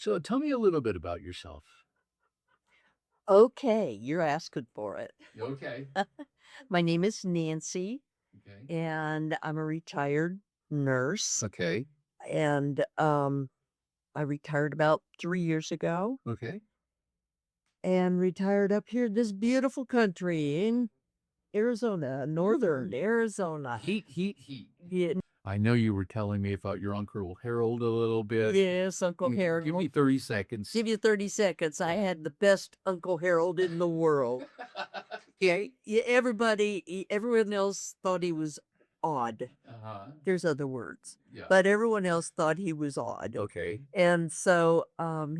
So tell me a little bit about yourself. Okay, you're asking for it. Okay. My name is Nancy, Okay. and I'm a retired nurse. Okay. And I retired about 3 years ago Okay. and retired up here in this beautiful country in Arizona, northern Arizona. Heat, heat, heat. Yeah, I know you were telling me about your Uncle Harold a little bit. yes, Uncle Give me Harold. 30 seconds. Give you 30 seconds. I Yeah. had the best Uncle Harold in the world. Yeah, everyone else thought he was odd. Uh-huh. There's other words, Yeah. but everyone else thought he was odd. Okay. And so,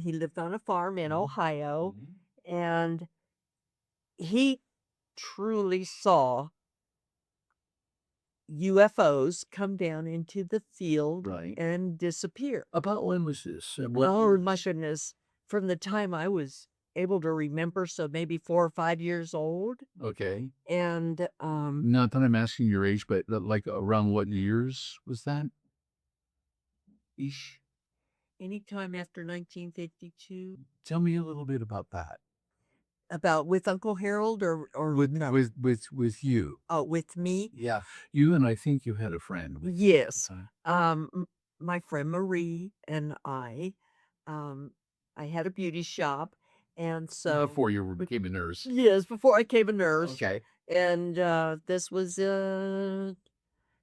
he lived on a farm in Mhm. Ohio, Mhm. and he truly saw UFOs come down into the field Right. and disappear. About when was this? And what Oh year? my goodness. From the time I was able to remember, so maybe 4 or 5 years old, Okay. and, Not that I'm asking your age, but like around what years was that? Ish. anytime after 1952. Tell me a little bit about that. About with Uncle Harold or With no, with you. oh, with me? Yeah. You and I think you had a friend with you at the Yes. time. My friend Marie and um, I had a beauty shop, and so Before you became a nurse. yes, before I became a nurse, Okay. and this was in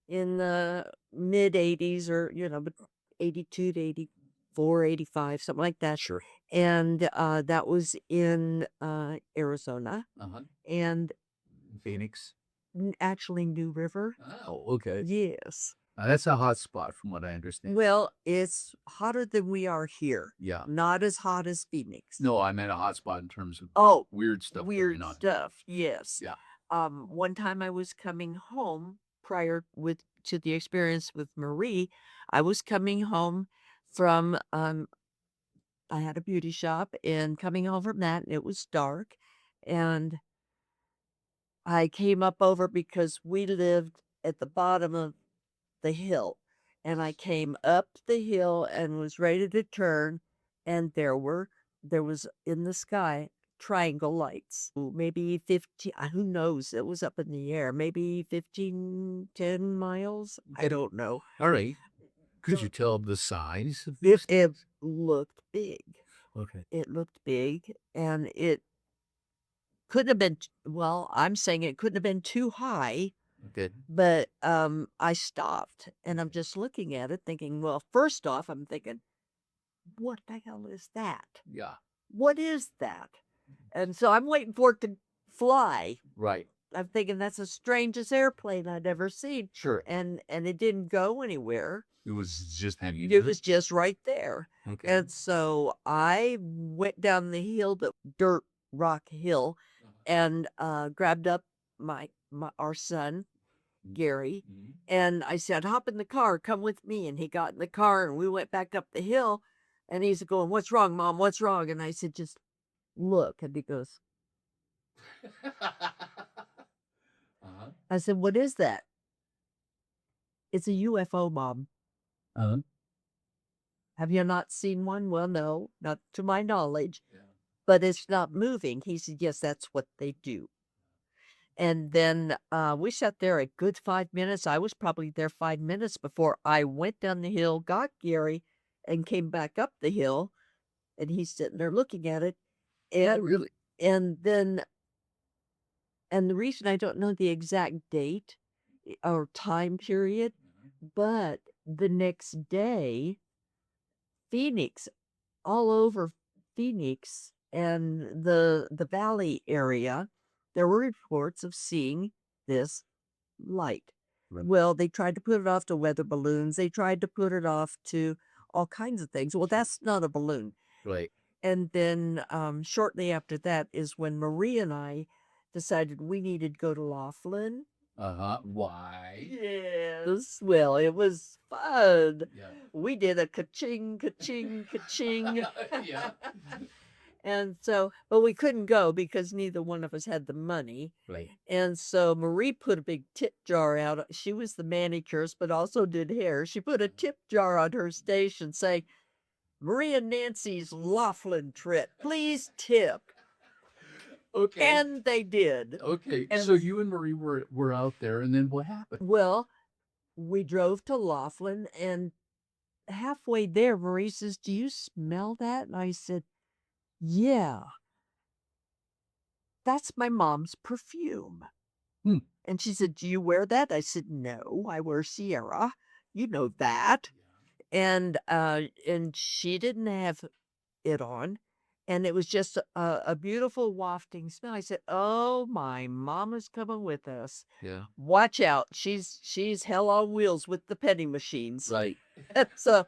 the mid '80s, or but 82 to 84, 85, something like that, Sure. and that was in Arizona, Uh-huh. and Phoenix. actually New River. Oh, okay. Yes. That's a hot spot from what I understand. Well, it's hotter than we are here. Yeah. Not as hot as Phoenix. No, I meant a hot spot in terms of Oh, weird stuff going weird on. stuff. Yes. Yeah. One time I was coming home prior with to the experience with Marie. I was coming home from I had a beauty shop, and coming home from that, and it was dark, and I came up over because we lived at the bottom of the hill, and I came up the hill and was ready to turn, and there was in the sky triangle lights. Ooh, maybe 15, who knows? It was up in the air. Maybe 15, 10 miles. I don't know. All right. Could you So tell the size of it, these it things? looked big. Okay. It looked big, and it couldn't have been, well, I'm saying it couldn't have been too high. Okay. But, I stopped, and I'm just looking at it thinking, well, first off, I'm thinking, "What the hell is that? Yeah. What is that?" And so I'm waiting for it to fly. Right. I'm thinking that's the strangest airplane I'd ever seen, Sure. and it didn't go anywhere. It was just hanging It there. was just right there. Okay. And so I went down the hill, the dirt rock hill, and, grabbed up our son, Gary, Mhm. and I said, "Hop in the car, come with me." And he got in the car, and we went back up the hill, and he's going, "What's wrong, Mom? What's wrong?" And I said, "Just look." And he goes, Uh-huh. I said, "What is that?" "It's a UFO, Mom." Uh-huh. "Have you not seen one?" "Well, no, not to my knowledge, Yeah. but it's not moving." He said, "Yes, that's what they do." And then we sat there a good 5 minutes. I was probably there 5 minutes before I went down the hill, got Gary, and came back up the hill. And he's sitting there looking at it, Oh, and really? and then and the reason I don't know the exact date or time period, Uh-huh. but the next day, Phoenix, all over Phoenix and the valley area, there were reports of seeing this light. Right. Well, they tried to put it off to weather balloons. They tried to put it off to all kinds of things. Well, that's not a balloon. Right. And then, shortly after that is when Marie and I decided we needed to go to Laughlin. Uh-huh. Why? Yes. Well, it was fun. Yeah. We did a ka-ching, ka-ching, ka-ching. Yeah. And so, but we couldn't go because neither one of us had the money. Right. And so Marie put a big tip jar out. She was the manicurist, but also did hair. She put a tip jar on her station saying, Maria and Nancy's Laughlin trip. Please tip. Okay. And they did. Okay. So And you and Marie were out there, and then what happened? well, we drove to Laughlin, and halfway there, Marie says, "Do you smell that?" And I said, "Yeah, that's my mom's perfume." Hmm. And she said, "Do you wear that?" I said, "No, I wear Sierra. You know that." And she didn't have it on, and it was just a beautiful wafting smell. I said, "Oh, my mama's coming with us. Yeah. Watch out. She's hell on wheels with the penny machines." Right. So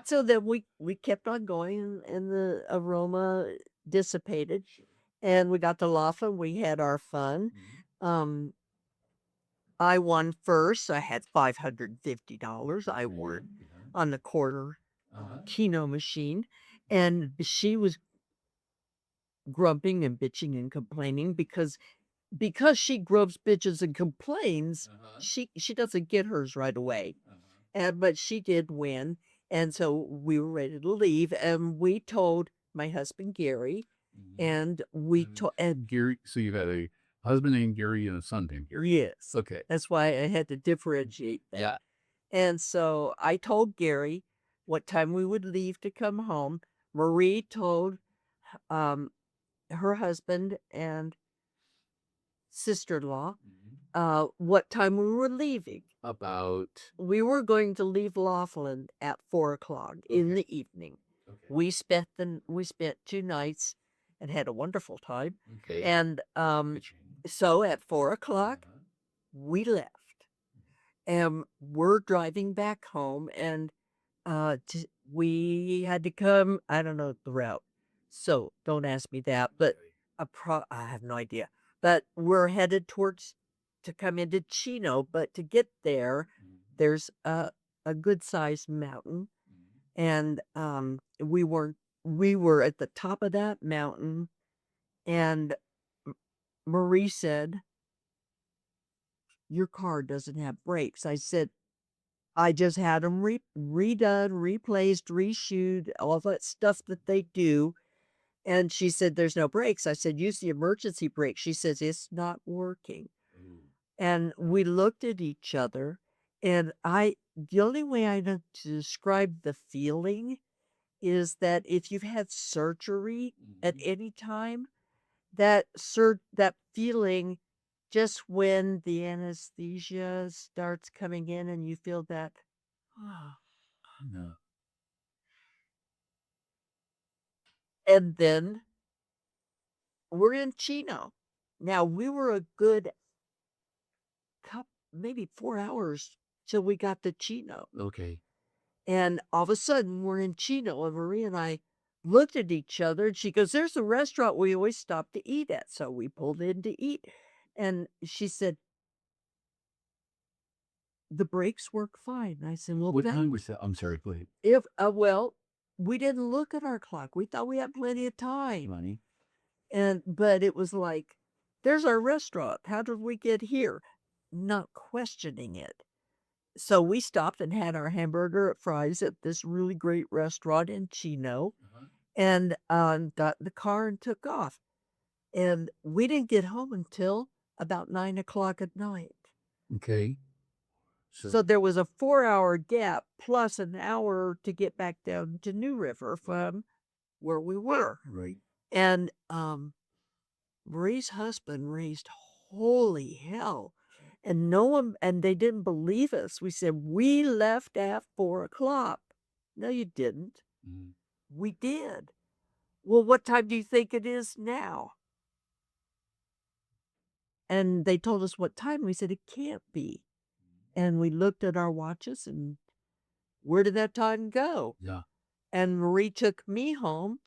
so then we kept on going, and the aroma dissipated, Sure. and we got to Laughlin. We had our fun. Mhm. Um, I won first. I had $550. I Okay. won Yeah. on the quarter Uh-huh. Keno machine, and she was grumping and bitching and complaining because she grumps, bitches, and complains, Uh-huh. she doesn't get hers right away. Uh-huh. And but she did win, and so we were ready to leave, and we told my husband Gary, Mhm. and we And told and Gary, so you had a husband named Gary and a son named Gary. yes, Okay. that's why I had to differentiate that. Yeah. And so I told Gary what time we would leave to come home. Marie told um, her husband and sister-in-law Mhm. what time we were leaving. About We were going to leave Laughlin at 4 o'clock in okay. the evening. Okay. We spent 2 nights and had a wonderful time, Okay. and, Pitching. so at 4 o'clock, Uh-huh. we left, and we're driving back home, and, t we had to come I don't know the route, so don't ask me that, but Okay. I have no idea, but we're headed towards to come into Chino, but to get there, Mhm. there's a good-sized mountain, Mhm. and, we were at the top of that mountain, and M Marie said, "Your car doesn't have brakes." I said, "I just had them redone, replaced, reshoed, all that stuff that they do." And she said, "There's no brakes." I said, "Use the emergency brake." She says, "It's not working." Ooh. And we looked at each other, and the only way I know to describe the feeling is that if you've had surgery at Mhm. any time, that feeling just when the anesthesia starts coming in and you feel that, "Ah," No. and then we're in Chino. Now we were a good maybe 4 hours till we got to Chino, Okay. and all of a sudden, we're in Chino, and Marie and I looked at each other, and she goes, "There's a restaurant we always stop to eat at." So we pulled in to eat, and she said, "The brakes work fine." And I said, "Well, What that time was that? I'm sorry, go ahead. if well, we didn't look at our clock. We thought we had plenty of time, Money. but it was like, "There's our restaurant. How did we get here?" Not questioning it. So we stopped and had our hamburger at fries at this really great restaurant in Chino, Uh-huh. and, got in the car and took off, and we didn't get home until about 9 o'clock at night. Okay. So So there was a 4-hour gap plus an hour to get back down to New River from where we were, right. and, Marie's husband raised holy hell, and no one and they didn't believe us. We said, "We left at 4 o'clock." "No, you didn't." Mhm. "We did." "Well, what time do you think it is now?" And they told us what time. We said, "It can't be." And we looked at our watches, and where did that time go? Yeah. And Marie took me home,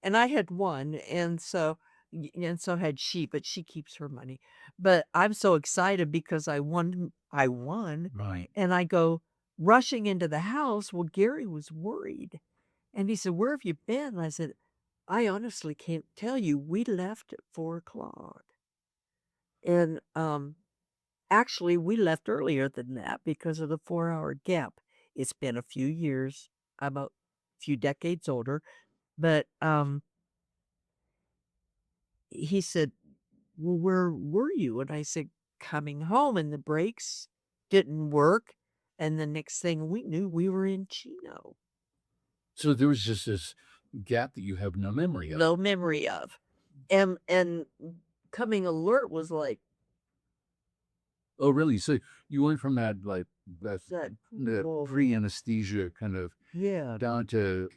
and I had won, and so had she, but she keeps her money. But I'm so excited because I won, Right. and I go rushing into the house. Well, Gary was worried, and he said, "Where have you been?" And I said, "I honestly can't tell you. We left at 4 o'clock." And, actually, we left earlier than that because of the 4-hour gap. It's been a few years, about few decades older, but, he said, "Well, where were you?" And I said, "Coming home," and the brakes didn't work, and the next thing we knew, we were in Chino. So there was just this gap that you have no memory of. No memory of. And coming alert was like Oh, really? So you went from that that, the "Whoa." pre-anesthesia kind of Yeah. down to,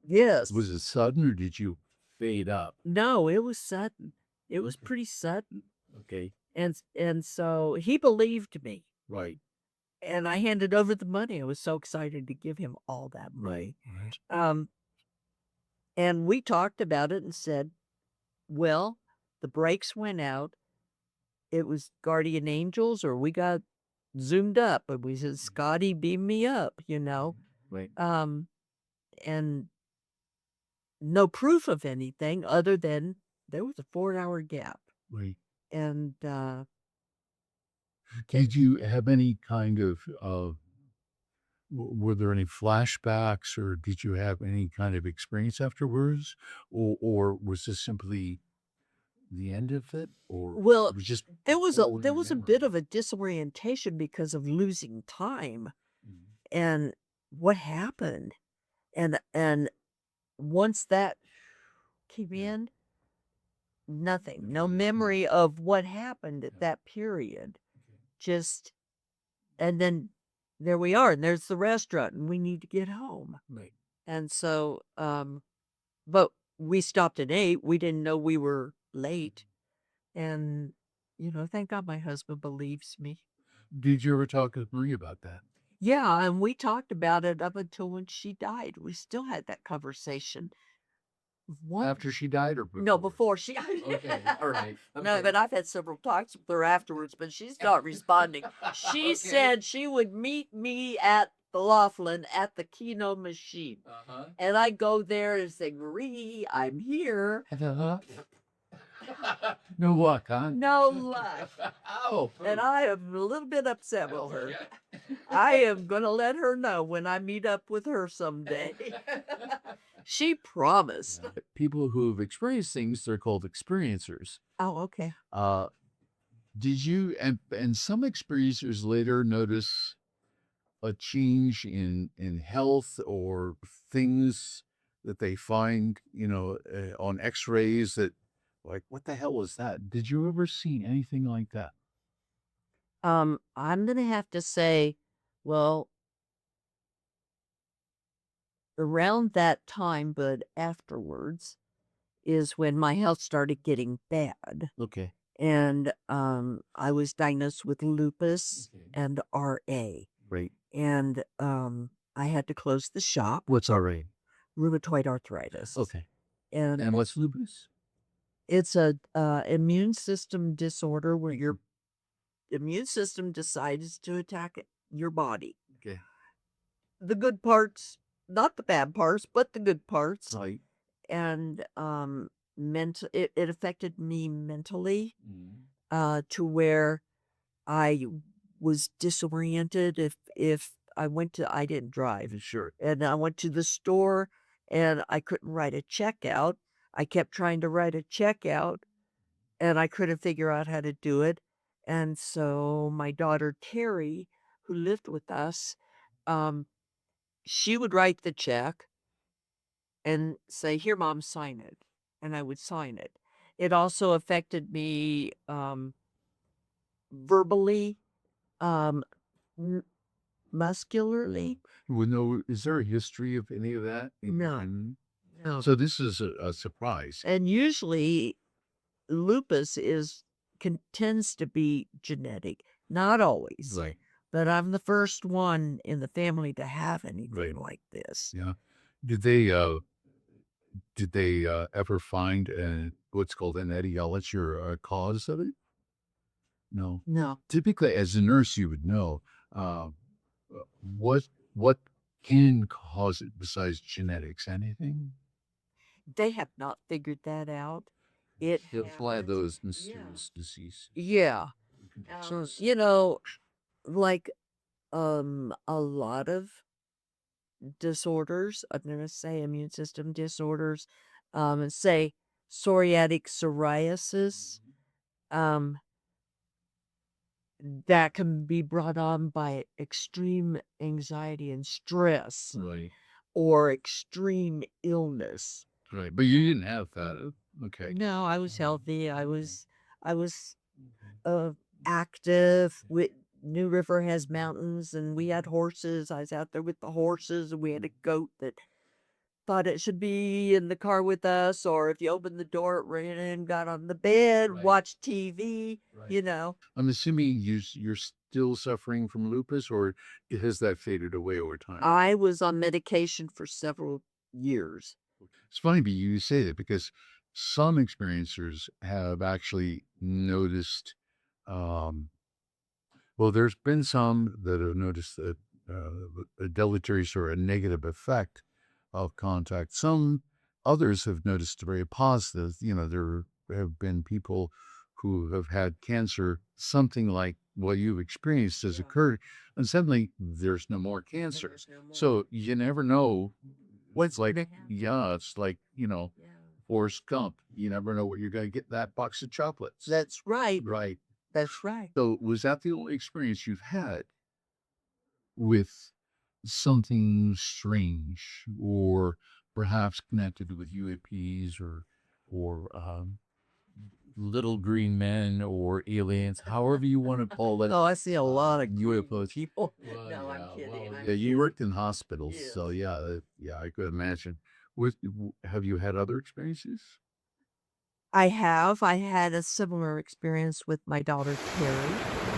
Yes. was it sudden or did you fade up? No, it was sudden. It was Okay. pretty sudden, Okay. and so he believed me, Right. and I handed over the money. I was so excited to give him all that Right. money. Right. Um, and we talked about it and said, "Well, the brakes went out. It was guardian angels or we got zoomed up," and we said, "Scotty, beam me up," you know? Right. Um, and no proof of anything other than there was a 4-hour gap, Right. and, Did you have any kind of, were there any flashbacks or did you have any kind of experience afterwards? Or was this simply the end of it? Or well, it was just there was a all in there your was a bit memory? of a disorientation because of losing time Mhm. and what happened, and once that came Yeah. in, nothing, no Okay. Yeah. memory of what happened at Yeah. that period, Okay. just and then there we are, and there's the restaurant, and we need to get home, Right. and so, but we stopped and ate, we didn't know we were late, and, thank God my husband believes me. Did you ever talk with Marie about that? Yeah, and we talked about it up until when she died. We still had that conversation. What? After she died or No, before? before she Okay, alright, No, okay. but I've had several talks with her afterwards, but she's not responding. She Okay. said she would meet me at the Laughlin at the Keno machine. Uh-huh. And I go there and say, "Marie, I'm here." Uh-huh. No luck, huh? No luck. Oh, And poop. I am a little bit upset with That's her. okay. I am gonna let her know when I meet up with her someday. She promised. Yeah. People who've experienced things, they're called experiencers. Oh, okay. Uh, did you and some experiencers later notice a change in health or things that they find, on X-rays that, like, what the hell was that? Did you ever see anything like that? I'm gonna have to say, well, around that time, but afterwards is when my health started getting bad. Okay. And I was diagnosed with lupus Okay. and RA. Right. And I had to close the shop, What's RA? rheumatoid arthritis. Okay. And And what's lupus? it's a immune system disorder where your immune system decides to attack your body. Okay. The good parts, not the bad parts, but the good parts. Right. And it affected me mentally Mhm. to where I was disoriented if I didn't drive, Sure. and I went to the store and I couldn't write a check out. I kept trying to write a check out and I couldn't figure out how to do it. And so my daughter Terry, who lived with us, um, she would write the check and say, "Here, mom, sign it." And I would sign it. It also affected me verbally, um, m- muscularly. Well, no, is there a history of any of that in your No, family? no. So this is a surprise. And usually lupus tends to be genetic. Not always, Right. but I'm the first one in the family to have anything Right. like this. Yeah. Did they ever find what's called an etiology or a cause of it? No. No, Typically, as a nurse, you would know. What can cause it besides genetics? Anything? they have not figured that out. It It's one of happens. those Yeah. mysterious diseases. Yeah. Conditions. Like a lot of disorders. I'm gonna say immune system disorders, say psoriatic psoriasis, um, that can be brought on by extreme anxiety and stress Right. or extreme illness. Right. But you didn't have that. Okay. No, I was healthy. I was uh, active. New River has mountains, and we had horses. I was out there with the horses, and we had a goat that thought it should be in the car with us. Or if you opened the door, it ran in, got on the bed, Right. watched TV. Right. You know, I'm assuming you're still suffering from lupus, or has that faded away over time? I was on medication for several years. It's funny you say that because some experiencers have actually noticed. Um, well, there's been some that have noticed that a deleterious or a negative effect of contact. Some others have noticed a very positive. There have been people who have had cancer, something like what you've experienced has Yeah. occurred, and suddenly there's no more cancer. There's no more. So you never know. What's Like, gonna happen? yeah, it's like, Yeah. Forrest Gump. You never know what you're going to get in that box of chocolates. That's right. Right. That's right. So was that the only experience you've had with something strange or perhaps connected with UAPs or little green men or aliens, however you want to call it. Oh, I see a lot of UFOs. people. Well, No, I'm yeah, kidding. well, I'm yeah, you worked in hospitals, Yes. so yeah, yeah, I could imagine. Have you had other experiences? I have. I had a similar experience with my daughter, Carrie.